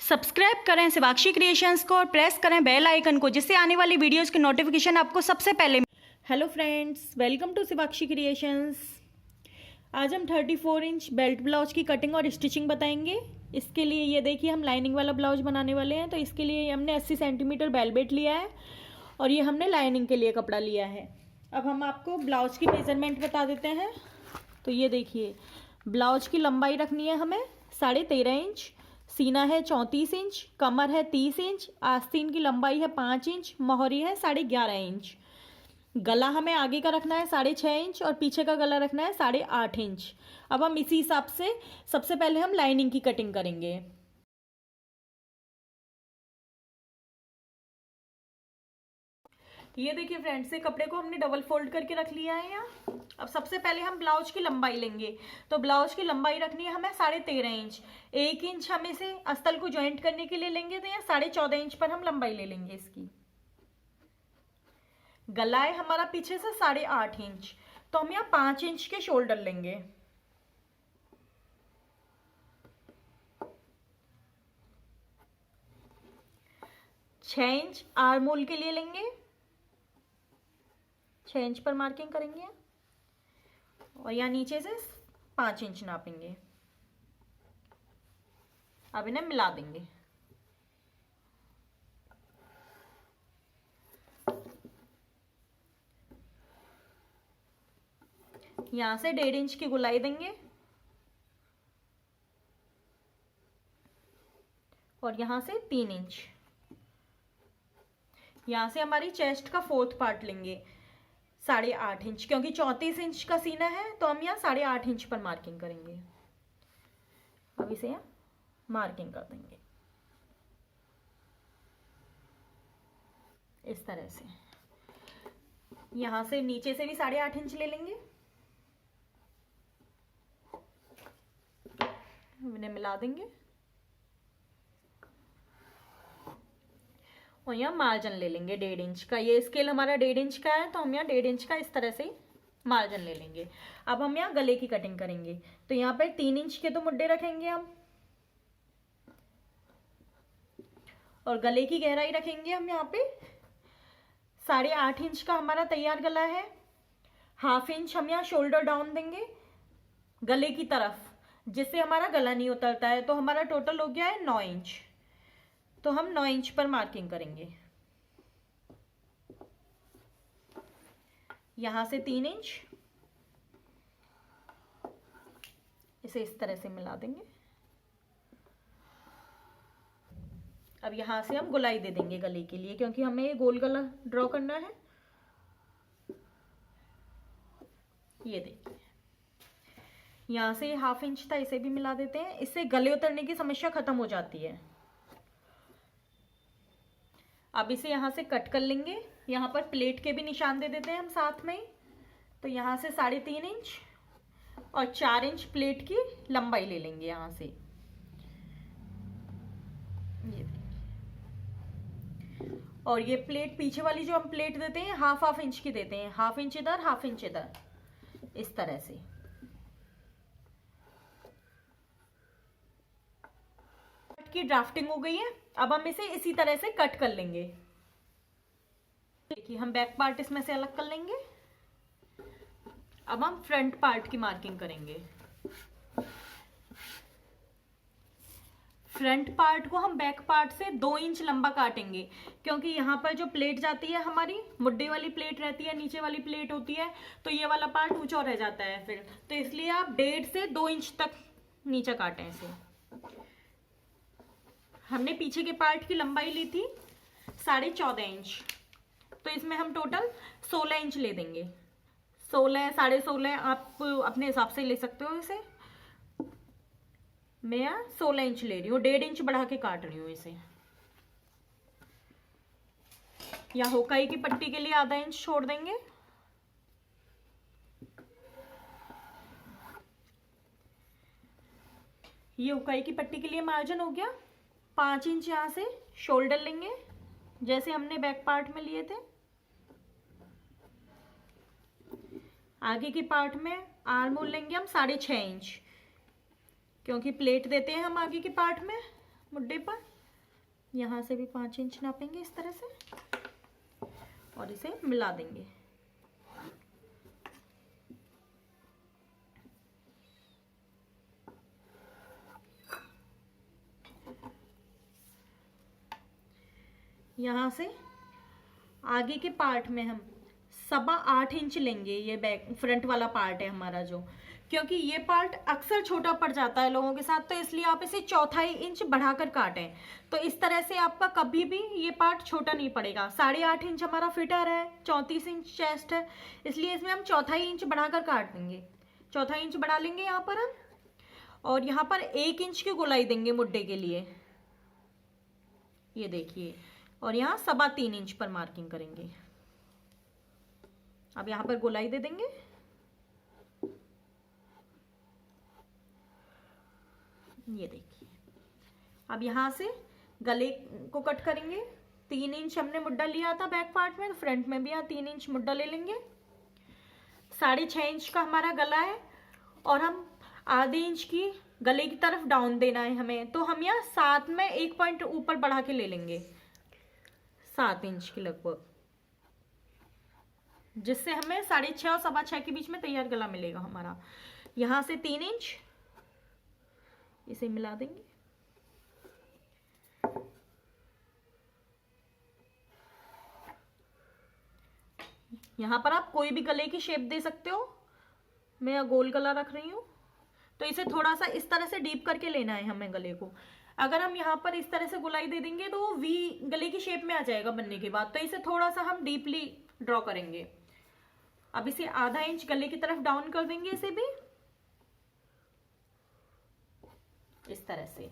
Subscribe करें Shivakshi creations को और प्रेस करें बेल आइकन को, जिससे आने वाली वीडियोस की नोटिफिकेशन आपको सबसे पहले। Hello friends, welcome to Shivakshi creations. आज हम 34 इंच बेल्ट ब्लाउज की कटिंग और स्टिचिंग बताएंगे। इसके लिए ये देखिए, हम लाइनिंग वाला ब्लाउज बनाने वाले हैं, तो इसके लिए हमने 80 सेंटीमीटर वेलवेट लिया है और ये हमने लाइनिंग के लिए कपड़ा लिया है। अब हम आपको ब्लाउज की मेजरमेंट बता देते हैं। तो ये देखिए, ब्लाउज की लंबाई रखनी है हमें 13.5 इंच, सीना है 34 इंच, कमर है 30 इंच, आस्तीन की लंबाई है 5 इंच, मोहरी है 11.5 इंच। गला हमें आगे का रखना है 6.5 इंच और पीछे का गला रखना है 8.5 इंच। अब हम इसी हिसाब से सबसे पहले हम लाइनिंग की कटिंग करेंगे। ये देखिए फ्रेंड्स, ये कपड़े को हमने डबल फोल्ड करके रख लिया है यहाँ। अब सबसे पहले हम ब्लाउज की लंबाई लेंगे। तो ब्लाउज की लंबाई रखनी है हमें 13.5 इंच। 1 इंच हम इसे अस्तर को ज्वाइंट करने के लिए लेंगे, तो यहाँ 14.5 इंच पर हम लंबाई ले लेंगे इसकी। गला है हमारा पीछे से 8.5 इंच, तो हम यहाँ 5 इंच के शोल्डर लेंगे। छह इंच आर्म होल के लिए लेंगे, 6 इंच पर मार्किंग करेंगे और यहाँ नीचे से 5 इंच नापेंगे। अब इन्हें मिला देंगे। यहाँ से 1.5 इंच की गुलाई देंगे और यहाँ से 3 इंच। यहाँ से हमारी चेस्ट का 4th पार्ट लेंगे 8.5 इंच, क्योंकि 34 इंच का सीना है, तो हम यहाँ 8.5 इंच पर मार्किंग करेंगे। अब इसे यहाँ मार्किंग कर देंगे इस तरह से। यहाँ से नीचे से भी 8.5 इंच ले लेंगे, इन्हें मिला देंगे और यहाँ मार्जिन ले लेंगे 1.5 इंच का। ये स्केल हमारा 1.5 इंच का है, तो हम यहाँ 1.5 इंच का इस तरह से मार्जिन ले लेंगे। अब हम यहाँ गले की कटिंग करेंगे। तो यहाँ पर 3 इंच के तो मुड्डे रखेंगे हम, और गले की गहराई रखेंगे हम यहाँ पे 8.5 इंच का हमारा तैयार गला है। 1/2 इंच हम यहाँ शोल्डर डाउन देंगे गले की तरफ, जिससे हमारा गला नहीं उतरता है। तो हमारा टोटल हो गया है 9 इंच। तो हम 9 इंच पर मार्किंग करेंगे। यहां से 3 इंच, इसे इस तरह से मिला देंगे। अब यहां से हम गोलाई दे देंगे गले के लिए, क्योंकि हमें ये गोल गला ड्रॉ करना है। ये देखिए, यहां से 1/2 इंच था, इसे भी मिला देते हैं। इससे गले उतरने की समस्या खत्म हो जाती है। अब इसे यहाँ से कट कर लेंगे। यहाँ पर प्लेट के भी निशान दे देते हैं हम साथ में ही। तो यहाँ से 3.5 इंच और 4 इंच प्लेट की लंबाई ले लेंगे यहाँ से। ये और ये प्लेट पीछे वाली जो हम प्लेट देते हैं 1/2 इंच की देते हैं, 1/2 इंच इधर 1/2 इंच इधर, इस तरह से। की ड्राफ्टिंग हो गई है। अब हम इसे इसी तरह से कट कर लेंगे। देखिए, हम बैक पार्ट इसमें से अलग कर लेंगे। अब हम फ्रंट पार्ट की मार्किंग करेंगे। फ्रंट पार्ट को हम बैक पार्ट से 2 इंच लंबा काटेंगे, क्योंकि यहाँ पर जो प्लेट जाती है हमारी, मुड्डे वाली प्लेट रहती है, नीचे वाली प्लेट होती है, तो ये वाला पार्ट ऊंचा रह जाता है फिर। तो इसलिए आप 1.5 से 2 इंच तक नीचे काटें इसे। हमने पीछे के पार्ट की लंबाई ली थी 14.5 इंच, तो इसमें हम टोटल 16 इंच ले देंगे। 16, 16.5 आप अपने हिसाब से ले सकते हो इसे। मैं यहाँ 16 इंच ले रही हूँ, 1.5 इंच बढ़ा के काट रही हूँ इसे। या होकाई की पट्टी के लिए आधा इंच छोड़ देंगे। ये होकाई की पट्टी के लिए मार्जिन हो गया। 5 इंच यहाँ से शोल्डर लेंगे, जैसे हमने बैक पार्ट में लिए थे। आगे के पार्ट में आर्म होल लेंगे हम 6.5 इंच, क्योंकि प्लेट देते हैं हम आगे के पार्ट में मुड्डे पर। यहाँ से भी 5 इंच नापेंगे इस तरह से और इसे मिला देंगे। यहाँ से आगे के पार्ट में हम 8.25 इंच लेंगे। ये बैक फ्रंट वाला पार्ट है हमारा जो, क्योंकि ये पार्ट अक्सर छोटा पड़ जाता है लोगों के साथ, तो इसलिए आप इसे 1/4 इंच बढ़ाकर काटें। तो इस तरह से आपका कभी भी ये पार्ट छोटा नहीं पड़ेगा। 8.5 इंच हमारा फिटर है, 34 इंच चेस्ट है, इसलिए इसमें हम 1/4 इंच बढ़ाकर काट देंगे। 1/4 इंच बढ़ा लेंगे यहाँ पर हम, और यहाँ पर 1 इंच की गोलाई देंगे मुड्डे के लिए, ये देखिए। और यहाँ 3.25 इंच पर मार्किंग करेंगे। अब यहाँ पर गोलाई दे देंगे। ये देखिए। अब यहाँ से गले को कट करेंगे। 3 इंच हमने मुड्डा लिया था बैक पार्ट में, तो फ्रंट में भी यहाँ 3 इंच मुड्डा ले लेंगे। 6.5 इंच का हमारा गला है और हम आधे इंच की गले की तरफ डाउन देना है हमें, तो हम यहाँ 7 में 1 पॉइंट ऊपर बढ़ा के ले लेंगे, 7 इंच के लगभग, जिससे हमें 6.5 और 6.25 के बीच में तैयार गला मिलेगा हमारा। यहाँ से 3 इंच इसे मिला देंगे। यहाँ पर आप कोई भी गले की शेप दे सकते हो, मैं गोल गला रख रही हूँ, तो इसे थोड़ा सा इस तरह से डीप करके लेना है हमें गले को। अगर हम यहाँ पर इस तरह से गोलाई दे देंगे तो वो वी गले की शेप में आ जाएगा बनने के बाद, तो इसे थोड़ा सा हम डीपली ड्रॉ करेंगे। अब इसे आधा इंच गले की तरफ डाउन कर देंगे, इसे भी इस तरह से।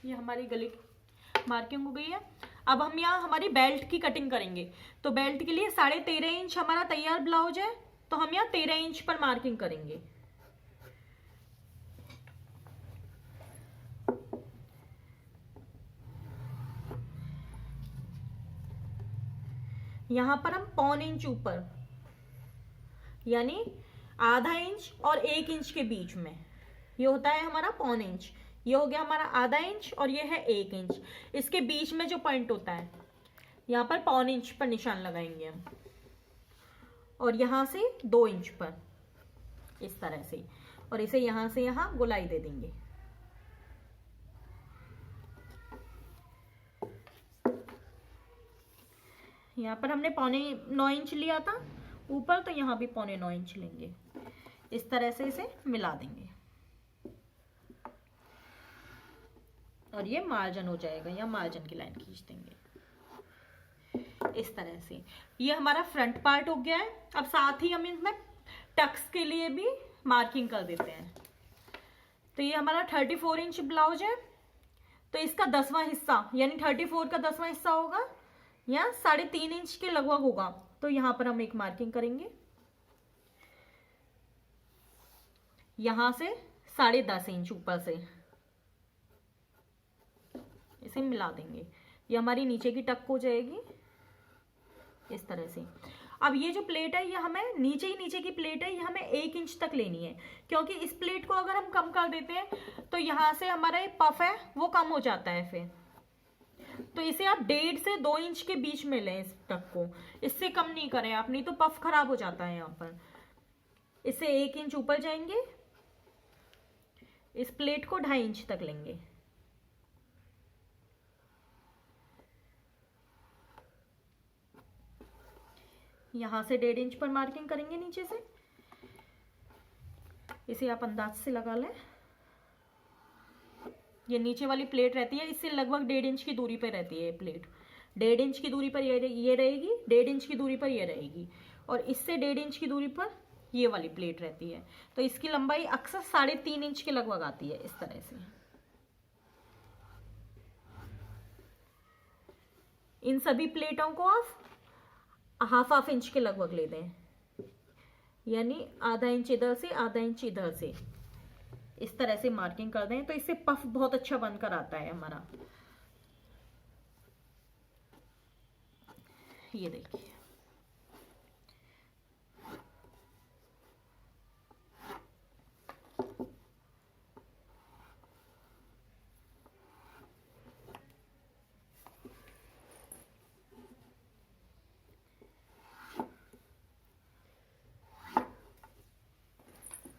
ये हमारी गले की मार्किंग हो गई है। अब हम यहाँ हमारी बेल्ट की कटिंग करेंगे, तो बेल्ट के लिए 13.5 इंच हमारा तैयार ब्लाउज है, तो हम यहाँ 13 इंच पर मार्किंग करेंगे। यहाँ पर हम 1.25 इंच ऊपर, यानी आधा इंच और 1 इंच के बीच में, ये होता है हमारा 1.25 इंच। ये हो गया हमारा आधा इंच और ये है 1 इंच। इसके बीच में जो पॉइंट होता है यहाँ पर 1.25 इंच पर निशान लगाएंगे हम, और यहाँ से 2 इंच पर इस तरह से, और इसे यहाँ से यहाँ गोलाई दे देंगे। यहाँ पर हमने 9.25 इंच लिया था ऊपर, तो यहाँ भी 9.25 इंच लेंगे। इस तरह से इसे मिला देंगे और ये मार्जिन हो जाएगा, या मार्जिन की लाइन खींच देंगे इस तरह से। ये हमारा फ्रंट पार्ट हो गया है। अब साथ ही हम इसमें टक्स के लिए भी मार्किंग कर देते हैं। तो ये हमारा 34 इंच ब्लाउज है, तो इसका 10वां हिस्सा यानी 34 का 10वां हिस्सा होगा, यहाँ 3.5 इंच के लगभग होगा, तो यहाँ पर हम एक मार्किंग करेंगे। यहाँ से 10.5 इंच ऊपर से इसे मिला देंगे। ये हमारी नीचे की टक हो जाएगी इस तरह से। अब ये जो प्लेट है, ये हमें नीचे की प्लेट है, ये हमें 1 इंच तक लेनी है, क्योंकि इस प्लेट को अगर हम कम कर देते हैं तो यहाँ से हमारा ये पफ है वो कम हो जाता है फिर। तो इसे आप 1.5 से 2 इंच के बीच में लें इस टक को, इससे कम नहीं करें आप, नहीं तो पफ खराब हो जाता है यहाँ पर। इससे 1 इंच ऊपर जाएंगे, इस प्लेट को 2.5 इंच तक लेंगे। यहाँ से 1.5 इंच पर मार्किंग करेंगे नीचे से, इसे आप अंदाज से लगा लें। ये नीचे वाली प्लेट रहती है, इससे लगभग 1.5 इंच की दूरी पर रहती है ये प्लेट। 1.5 इंच की दूरी पर ये रहेगी, 1.5 इंच की दूरी पर ये रहेगी, और इससे 1.5 इंच की दूरी पर ये वाली प्लेट रहती है। तो इसकी लंबाई अक्सर 3.5 इंच के लगभग आती है इस तरह से। इन सभी प्लेटों को आप 1/2 इंच के लगभग ले दें, यानी आधा इंच इधर से आधा इंच इधर से, इस तरह से मार्किंग कर दें, तो इससे पफ बहुत अच्छा बनकर आता है हमारा। ये देखिए,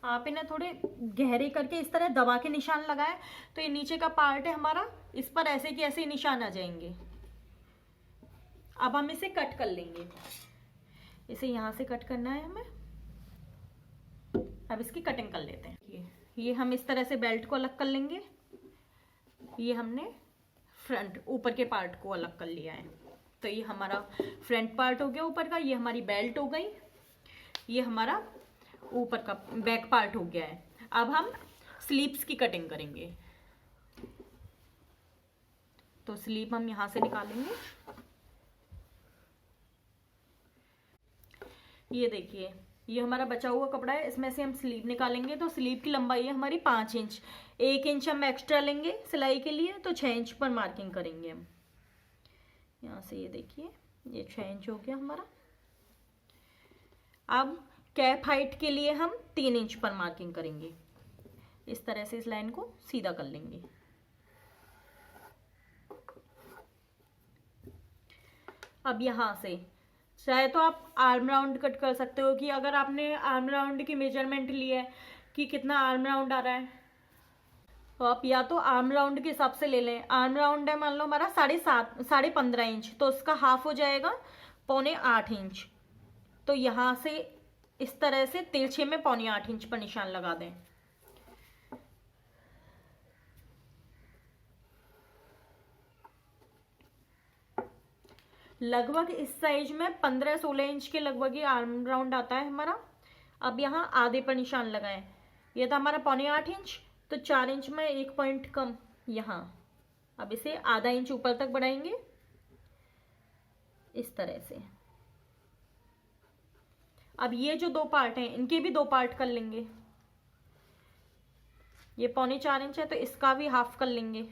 आप इन्हें थोड़े गहरे करके इस तरह दबा के निशान लगाए तो ये नीचे का पार्ट है हमारा, इस पर ऐसे कि ऐसे निशान आ जाएंगे। अब हम इसे कट कर लेंगे, इसे यहाँ से कट करना है हमें। अब इसकी कटिंग कर लेते हैं। ये हम इस तरह से बेल्ट को अलग कर लेंगे। ये हमने फ्रंट ऊपर के पार्ट को अलग कर लिया है, तो ये हमारा फ्रंट पार्ट हो गया ऊपर का, ये हमारी बेल्ट हो गई, ये हमारा ऊपर का बैक पार्ट हो गया है। अब हम स्लीव्स की कटिंग करेंगे, तो स्लीव हम यहां से निकालेंगे। ये देखिए, ये हमारा बचा हुआ कपड़ा है, इसमें से हम स्लीव निकालेंगे। तो स्लीव की लंबाई है हमारी 5 इंच, 1 इंच हम एक्स्ट्रा लेंगे सिलाई के लिए, तो 6 इंच पर मार्किंग करेंगे हम। यहाँ से ये देखिए, ये 6 इंच हो गया हमारा। अब कैप हाइट के लिए हम 3 इंच पर मार्किंग करेंगे। इस तरह से इस लाइन को सीधा कर लेंगे। अब यहाँ से चाहे तो आप आर्म राउंड कट कर सकते हो, कि अगर आपने आर्म राउंड की मेजरमेंट ली है कि कितना आर्म राउंड आ रहा है, तो आप या तो आर्म राउंड के हिसाब से ले लें। आर्म राउंड है मान लो हमारा 15.5 इंच, तो उसका हाफ हो जाएगा 7.25 इंच। तो यहाँ से इस तरह से तिरछे में 7.25 इंच पर निशान लगा दें। लगभग इस साइज में 15-16 इंच के लगभग ही आर्म राउंड आता है हमारा। अब यहाँ आधे पर निशान लगाएं। यह था हमारा 7.25 इंच, तो 4 इंच में 1 पॉइंट कम यहाँ। अब इसे आधा इंच ऊपर तक बढ़ाएंगे इस तरह से। अब ये जो 2 पार्ट हैं, इनके भी 2 पार्ट कर लेंगे। ये 3.25 इंच है, तो इसका भी हाफ कर लेंगे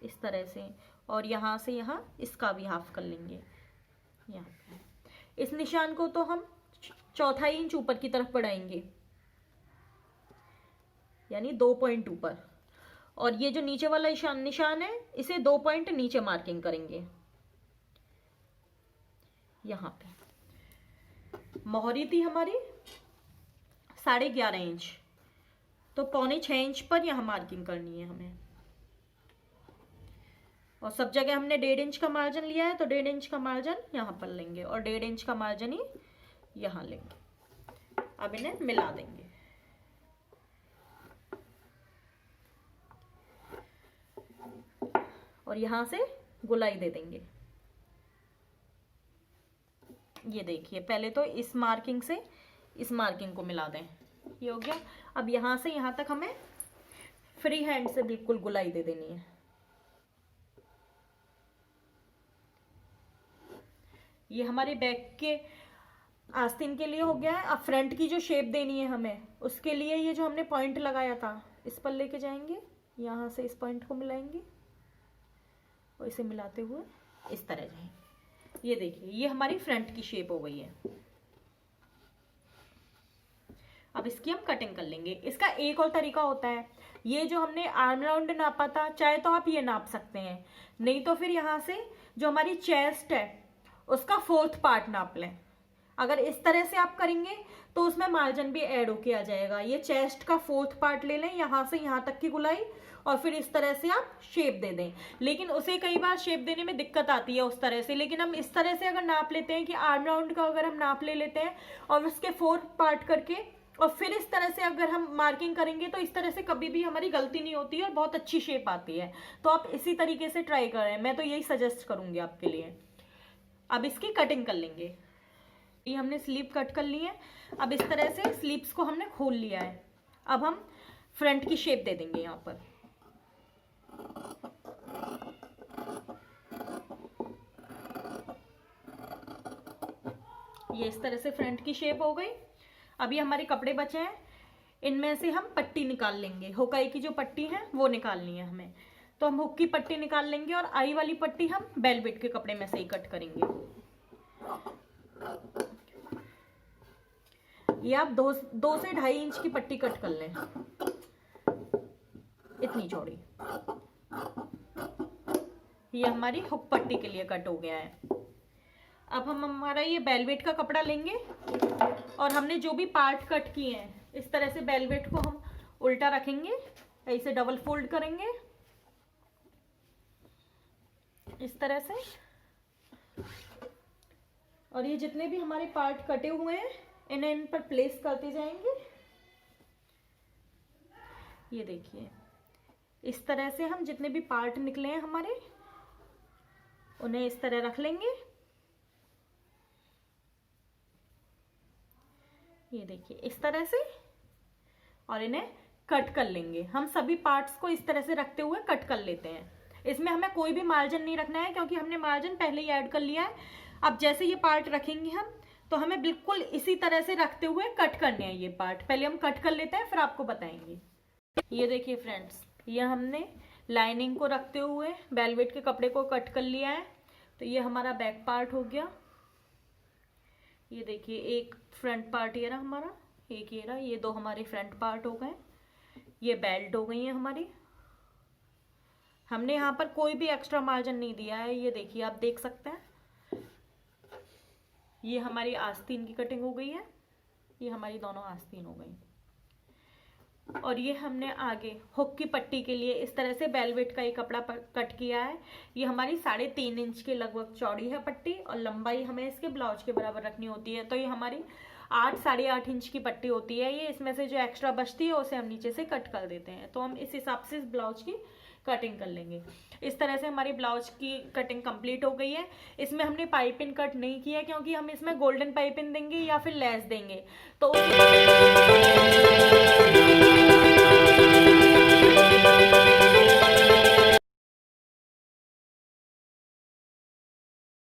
इस तरह से, और यहाँ से यहाँ इसका भी हाफ कर लेंगे। यहाँ पे इस निशान को तो हम 1/4 इंच ऊपर की तरफ बढ़ाएंगे, यानी 2 पॉइंट ऊपर। और ये जो नीचे वाला निशान है, इसे 2 पॉइंट नीचे मार्किंग करेंगे। यहाँ पे मोहरी थी हमारी 11.5 इंच, तो 5.25 इंच पर यहाँ मार्किंग करनी है हमें। और सब जगह हमने 1.5 इंच का मार्जिन लिया है, तो 1.5 इंच का मार्जिन यहाँ पर लेंगे और 1.5 इंच का मार्जिन ही यहाँ लेंगे। अब इन्हें मिला देंगे। और यहाँ से गुलाई दे देंगे। ये देखिए, पहले तो इस मार्किंग से इस मार्किंग को मिला दें। ये हो गया। अब यहाँ से यहाँ तक हमें फ्री हैंड से बिल्कुल गुलाई दे देनी है। ये हमारे बैक के आस्तीन के लिए हो गया है। अब फ्रंट की जो शेप देनी है हमें, उसके लिए ये जो हमने पॉइंट लगाया था, इस पर लेके जाएंगे, यहाँ से इस पॉइंट को मिलाएंगे और इसे मिलाते हुए इस तरह जाएंगे। ये देखिए, ये हमारी फ्रंट की शेप हो गई है। अब इसकी हम कटिंग कर लेंगे। इसका एक और तरीका होता है, ये जो हमने आर्म राउंड नापा था, चाहे तो आप ये नाप सकते हैं, नहीं तो फिर यहाँ से जो हमारी चेस्ट है उसका 4th पार्ट नाप लें। अगर इस तरह से आप करेंगे तो उसमें मार्जिन भी ऐड होके आ जाएगा। ये चेस्ट का 4th पार्ट ले लें, यहाँ से यहाँ तक की गुलाई, और फिर इस तरह से आप शेप दे दें। लेकिन उसे कई बार शेप देने में दिक्कत आती है उस तरह से, लेकिन हम इस तरह से अगर नाप लेते हैं कि आर्म राउंड का अगर हम नाप ले लेते हैं और उसके 4 पार्ट करके और फिर इस तरह से अगर हम मार्किंग करेंगे, तो इस तरह से कभी भी हमारी गलती नहीं होती है और बहुत अच्छी शेप आती है। तो आप इसी तरीके से ट्राई करें, मैं तो यही सजेस्ट करूंगी आपके लिए। अब इसकी कटिंग कर लेंगे। ये हमने स्लीव कट कर ली है। अब इस तरह से स्लीव्स को हमने खोल लिया है। अब हम फ्रंट की शेप दे देंगे यहाँ पर। ये इस तरह से फ्रंट की शेप हो गई। अभी हमारे कपड़े बचे हैं, इनमें से हम पट्टी निकाल लेंगे। होकाई की जो पट्टी है वो निकालनी है हमें। तो हम हुक की पट्टी निकाल लेंगे और आई वाली पट्टी हम वेलवेट के कपड़े में से ही कट करेंगे। ये आप 2 से 2.5 इंच की पट्टी कट कर लें, इतनी चौड़ी। ये हमारी हुक पट्टी के लिए कट हो गया है। अब हम हमारा ये वेलवेट का कपड़ा लेंगे और हमने जो भी पार्ट कट किए हैं इस तरह से वेलवेट को हम उल्टा रखेंगे, ऐसे डबल फोल्ड करेंगे इस तरह से। और ये जितने भी हमारे पार्ट कटे हुए हैं इन्हें इन पर प्लेस करते जाएंगे। ये देखिए इस तरह से हम जितने भी पार्ट निकले हैं हमारे उन्हें इस तरह रख लेंगे। ये देखिए इस तरह से, और इन्हें कट कर लेंगे। हम सभी पार्ट्स को इस तरह से रखते हुए कट कर लेते हैं। इसमें हमें कोई भी मार्जिन नहीं रखना है क्योंकि हमने मार्जिन पहले ही ऐड कर लिया है। अब जैसे ये पार्ट रखेंगे हम तो हमें बिल्कुल इसी तरह से रखते हुए कट करने हैं ये पार्ट। पहले हम कट कर लेते हैं फिर आपको बताएंगे। ये देखिए फ्रेंड्स, ये हमने लाइनिंग को रखते हुए वेलवेट के कपड़े को कट कर लिया है। तो ये हमारा बैक पार्ट हो गया। ये देखिए एक फ्रंट पार्ट ये रहा हमारा, एक ये रहा, ये 2 हमारे फ्रंट पार्ट हो गए। ये बेल्ट हो गई है हमारी। हमने यहाँ पर कोई भी एक्स्ट्रा मार्जिन नहीं दिया है। ये देखिए आप देख सकते हैं। ये हमारी आस्तीन की कटिंग हो गई है। ये हमारी दोनों आस्तीन हो गई। और ये हमने आगे हुक की पट्टी के लिए इस तरह से वेलवेट का ये कपड़ा कट किया है। ये हमारी 3.5 इंच के लगभग चौड़ी है पट्टी और लंबाई हमें इसके ब्लाउज के बराबर रखनी होती है। तो ये हमारी 8-8.5 इंच की पट्टी होती है। ये इसमें से जो एक्स्ट्रा बचती है उसे हम नीचे से कट कर देते हैं। तो हम इस हिसाब से इस ब्लाउज की कटिंग कर लेंगे। इस तरह से हमारी ब्लाउज की कटिंग कंप्लीट हो गई है। इसमें हमने पाइपिंग कट नहीं किया क्योंकि हम इसमें गोल्डन पाइपिंग देंगे या फिर लेस देंगे, तो